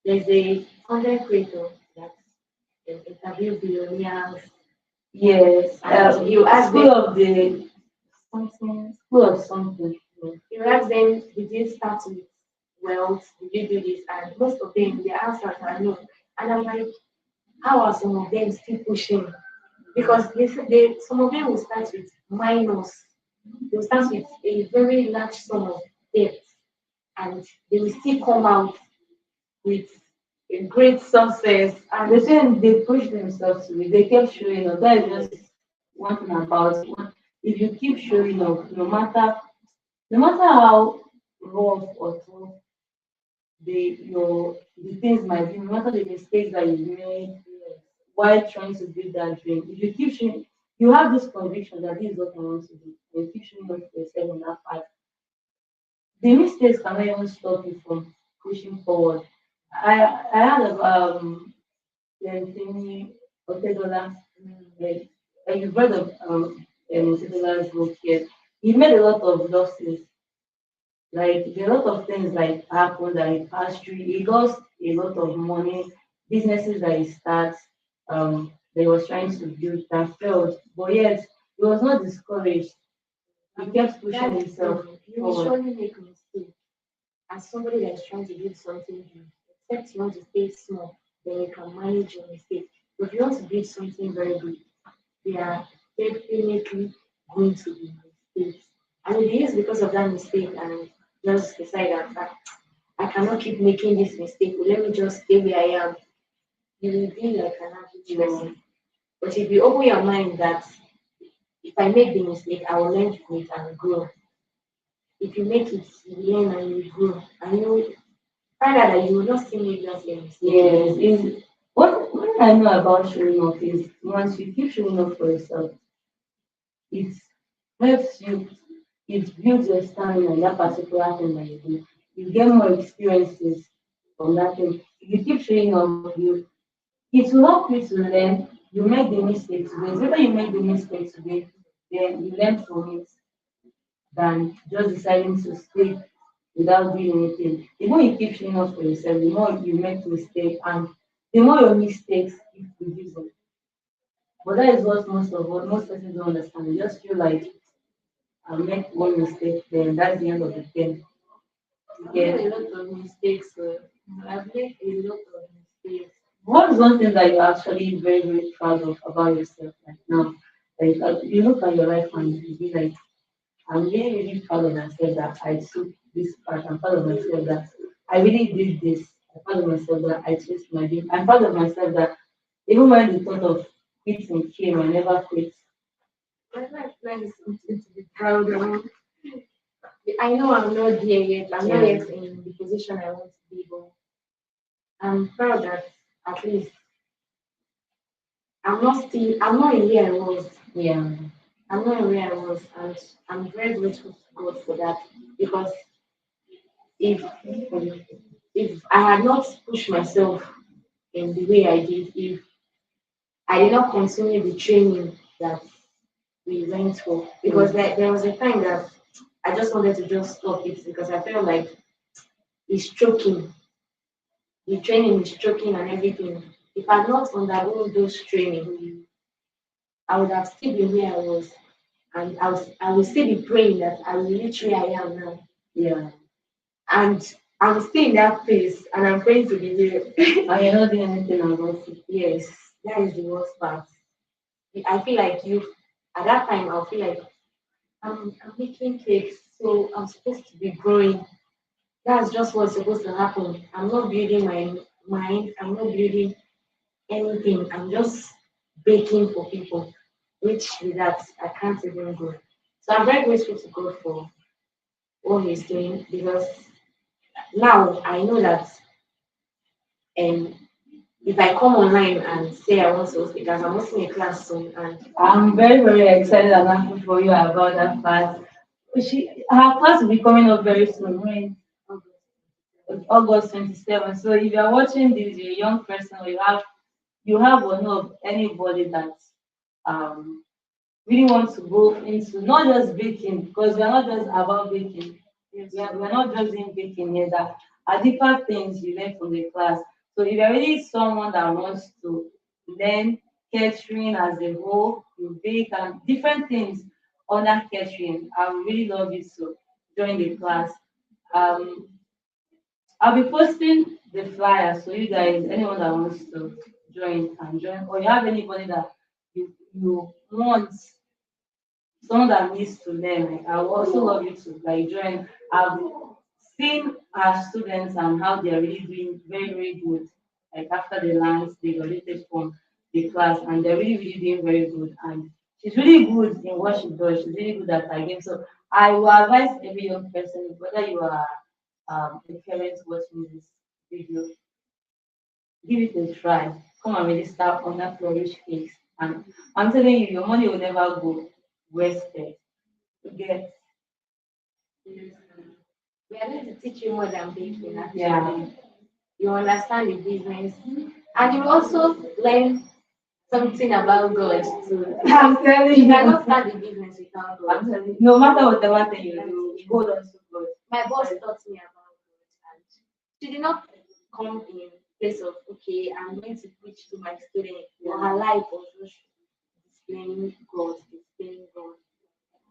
there's a content creator that interview billionaires Yes, and you ask school them of the something, school of something. you ask them did you start with wealth, did you do this? And most of them their answers are no. And I'm like, how are some of them still pushing? Because some of them will start with minus. They will start with a very large sum of debt and they will still come out with a great success. The And thing they push themselves to it, they kept showing up. That is just one thing about it. If you keep showing up, no matter how rough or tough the things might be, no matter the mistakes that you made while trying to build that dream, if you keep showing, you have this conviction that this is what I want to do, and you keep showing up for yourself on that path, the mistakes cannot even stop you from pushing forward. I had Anthony Otedola, like, you've read of Otedola's book here. He made a lot of losses. Like there are a lot of things like happened that he passed through. He lost a lot of money, businesses that he starts, that he was trying to build that failed. But yet he was not discouraged. He kept pushing that's himself you will forward. surely make mistakes as somebody that's trying to build something big. Except you want to stay small, then you can manage your mistakes. But if you want to build something very big, they are definitely going to be mistakes. And if it is because of that mistake and just decide that I cannot keep making this mistake, well, let me just stay where I am, you will be like an average person. But if you open your mind that if I make the mistake, I will learn from it and grow. If you make it, you learn and you grow. And you will find out that you will not still make that same mistake Yes, again. is what I know about showing up is once you keep showing up for yourself, it helps you, it builds your stamina in that particular thing that you do. You get more experiences from that thing. If you keep showing up, it will help you to learn. You make the mistake today. It's better you make the mistake today, then you learn from it than just deciding to stay without doing anything. The more you keep showing up for yourself, the more you make mistakes and the more your mistakes keep reducing. But that is what most persons don't understand. They just feel like I make one mistake, then that's the end of the thing. I've Yeah. made a lot of mistakes. I've made a lot of mistakes. What is one thing that you're actually very, very proud of about yourself right now? Like you look at your life and you be like, I'm really, really proud of myself that I took this part. I'm proud of myself that I really did this. I'm proud of myself that I chased my dream. I'm proud of myself that even when the thought of quitting came, I never quit. My life plan is something to be proud of. I know I'm not there yet. I'm not Yeah. yet in the position I want to be, but I'm proud that at least I'm not in where I was. Yeah. I'm not in where I was, and I'm very grateful to God for that. Because if if I had not pushed myself in the way I did, if I did not continue the training that we went for, because there was a time that I just wanted to just stop it because I felt like it's choking. The training is choking and everything. If I had not undergone those training, I would have still been where I was, and I will still be praying that I will reach where I am now. Yeah. And I'm still in that place, and I'm praying to be there. And you're not doing anything about it. Yes, that is the worst part. I feel like you, at that time, I'll feel like I'm making cakes, so I'm supposed to be growing. That's just what's supposed to happen. I'm not building my mind. I'm not building anything. I'm just baking for people, which with that I can't even grow. So I'm very grateful to God for what He's doing because now I know that um, if I come online and say I want to speak, as I'm hosting a class soon, and I'm very, very excited and happy for you about that part. Her class will be coming up very soon, when August 27. So if you are watching this, you're a young person, or you have or know of anybody that um really want to go into not just baking, because we are not just about baking. We are not just in baking here. That are different things you learn from the class. So if you're really someone that wants to learn catering as a whole, you bake and different things under catering, I would really love you to join the class. Um, I'll be posting the flyer, so you guys, anyone that wants to join can join, or you have anybody that you want, someone that needs to learn. Like, I would also love you to like join. I've seen our students and how they are really doing very, very good. Like after the lines, they graduated from the class and they're really, really doing very good. And she's really good in what she does. She's really good at her game. So I will advise every young person, whether you are a parent watching this video, give it a try. Come and register on that Flourish Cakes. And I'm telling you, your money will never go wasted. You get, we are going to teach you more than baking. Actually, yeah. you understand the business, and you also learn something about God too. I'm telling You you. cannot start the business without I'm God. telling you. No matter whatever thing you do, hold on to God. My boss taught me about God, and she did not come in place of okay, I'm going to preach to my students. But her life was just displaying God, displaying God.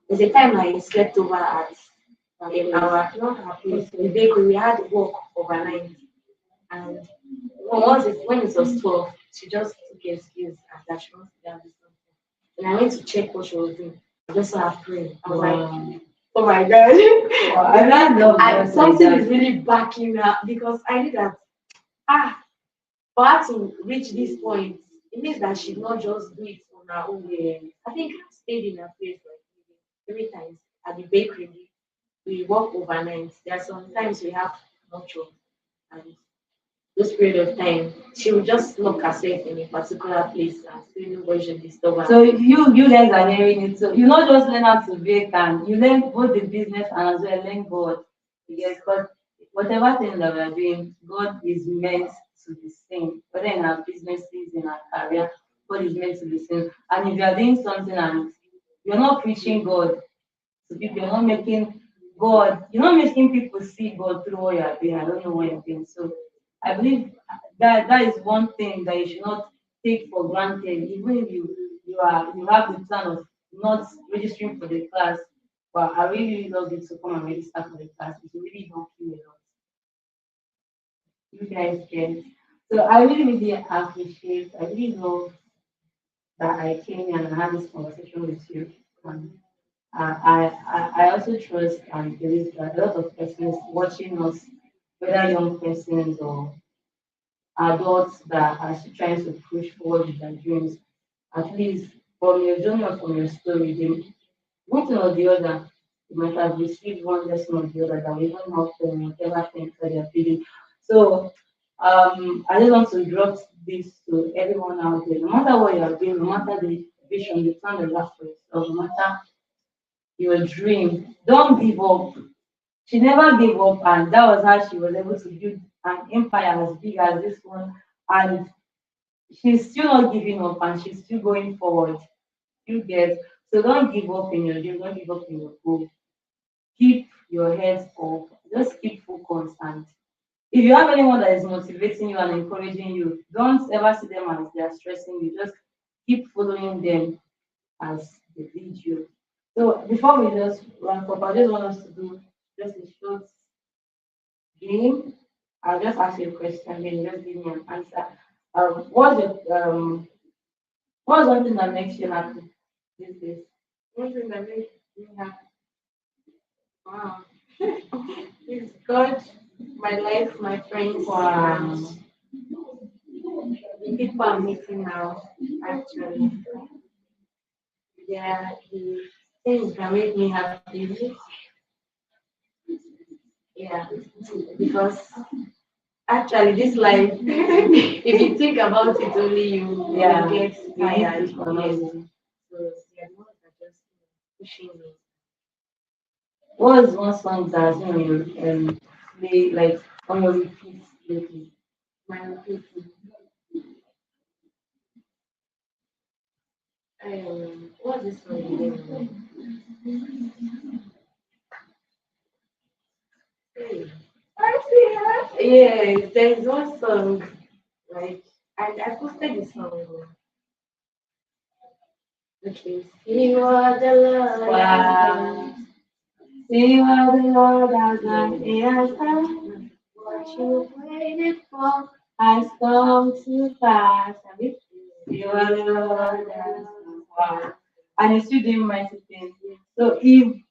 There's a time I slept over at our not our place, the bakery. We had work overnight, and when it was 12, she just took an excuse and that she wants to do something. And I went to check what she was doing. I just saw her praying. I was like, oh my god. Wow, I really love girls like Something that. is really backing her because I knew that ah for her to reach this point, it means that she not just do it on her own. I think I stayed in her place like maybe 3 times at the bakery. We work overnight. There are some times we have no job, and this period of time, she will just lock herself in a particular place and say nobody should disturb her. So you guys are hearing it. So you not just learn how to bake and you learn both the business and as well learn God. Yes, because whatever thing that we are doing, God is meant to be seen. Whether in our businesses, in our career, God is meant to be seen. And if you are doing something and you're not preaching God to people, you're not making people see God through what you are doing. I don't know what you're doing. So I believe that is one thing that you should not take for granted, even if you have the plan of not registering for the class. But I really, really love you to come and register for the class. It will really help you a lot. You guys get. So I really, really appreciate. I really love that I came here and I had this conversation with you. And I also trust and believe that a lot of persons watching us, whether young persons or adults that are still trying to push forward with their dreams, at least from your journey or from your story, they, one thing or the other, you might have received one lesson or the other that will even help them in whatever things that they're feeling. So I just want to drop this to everyone out there. No matter what you are doing, no matter the vision, the plan you have for yourself, no matter your dream, don't give up. She never gave up, and that was how she was able to build an empire as big as this one. And she's still not giving up, and she's still going forward. You get, so don't give up in your dream, don't give up in your goal. Keep your head up, just keep focused. And if you have anyone that is motivating you and encouraging you, don't ever see them as they are stressing you. Just keep following them as they lead you. So before we just wrap up, I just want us to do just a short game. I'll just ask you a question, then you just give me an answer. What's one thing that makes you happy these days? One thing that makes Yeah. Wow. It's God, my life, my friends, Wow. and the people I'm meeting now. Actually, yeah, the things that make me happy. Yeah, because actually, this life, if you think about it, only Yeah. you get You need tired. to follow Yes. you. So yeah, the ones are just pushing me. What is one song that play like on your repeat lately? My repeating. What's this song again? Hey, yes, there's one song like I posted the song. Okay, see what the Lord has Wow. done. See what the Lord has done. He Yes. has done What you waited for. has come to pass. Have you? See what the Lord has done. Wow. And you're still doing mighty things. So if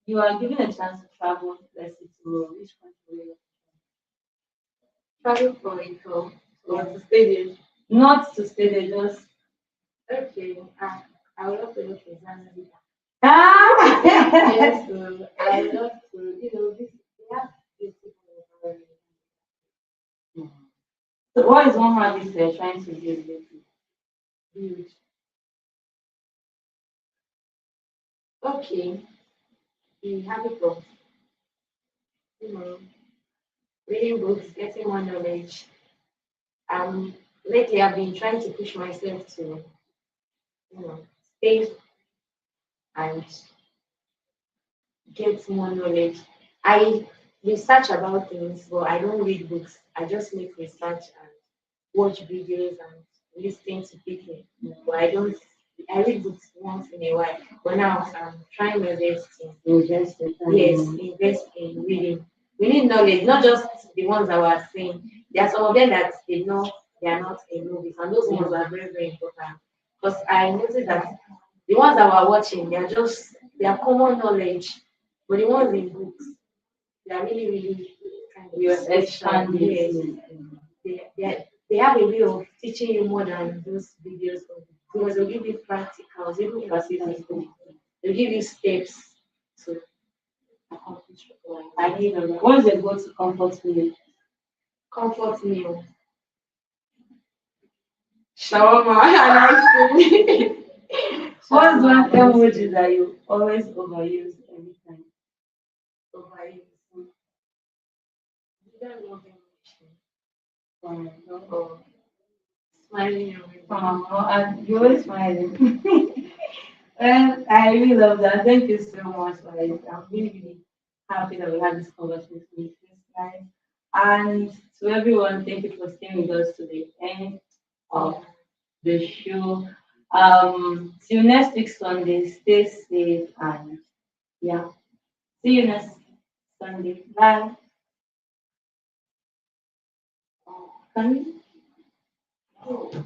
you are given a chance to travel, let's say to which country? Travel for a tour or Yeah. to stay there. Not to stay there, just Okay, I would love to look at Zanzibar. ah. Yes, so I love to, this, they have beautiful environment. So what is one habit you're trying to build lately? Huge. Okay, the habit of, you know, reading books, getting more knowledge. Lately I've been trying to push myself to, stay and get more knowledge. I research about things, but I don't read books. I just make research and watch videos and listen to people. But I don't. I read books once in a while. But now I'm trying my best to Invest the time. yes invest in reading. We need knowledge, not just the ones that we're seeing. There are some of them that they know they are not in movies, and those ones are very very important. Because I noticed that the ones that we're watching, they are common knowledge, but the ones in books, they are really, really kind of You're special. Yes, expanding. they have a way of teaching you more than those videos. Because they'll give you practicals, even practicals. They'll give you steps to accomplish your life. I need a lot. What's your go-to comfort food? Comfort meal, shawarma, and ice cream. What's Shawarma one and ice emoji cream. that you always overuse every time? Overuse. You don't love emotion. No. Or smiling And you're always smiling. Well, I really love that. Thank you so much for it. I'm really, really happy that we had this conversation with this guys. And to everyone, thank you for staying with us to the end of the show. Till next week Sunday, stay safe and yeah. See you next Sunday. Bye. Can you?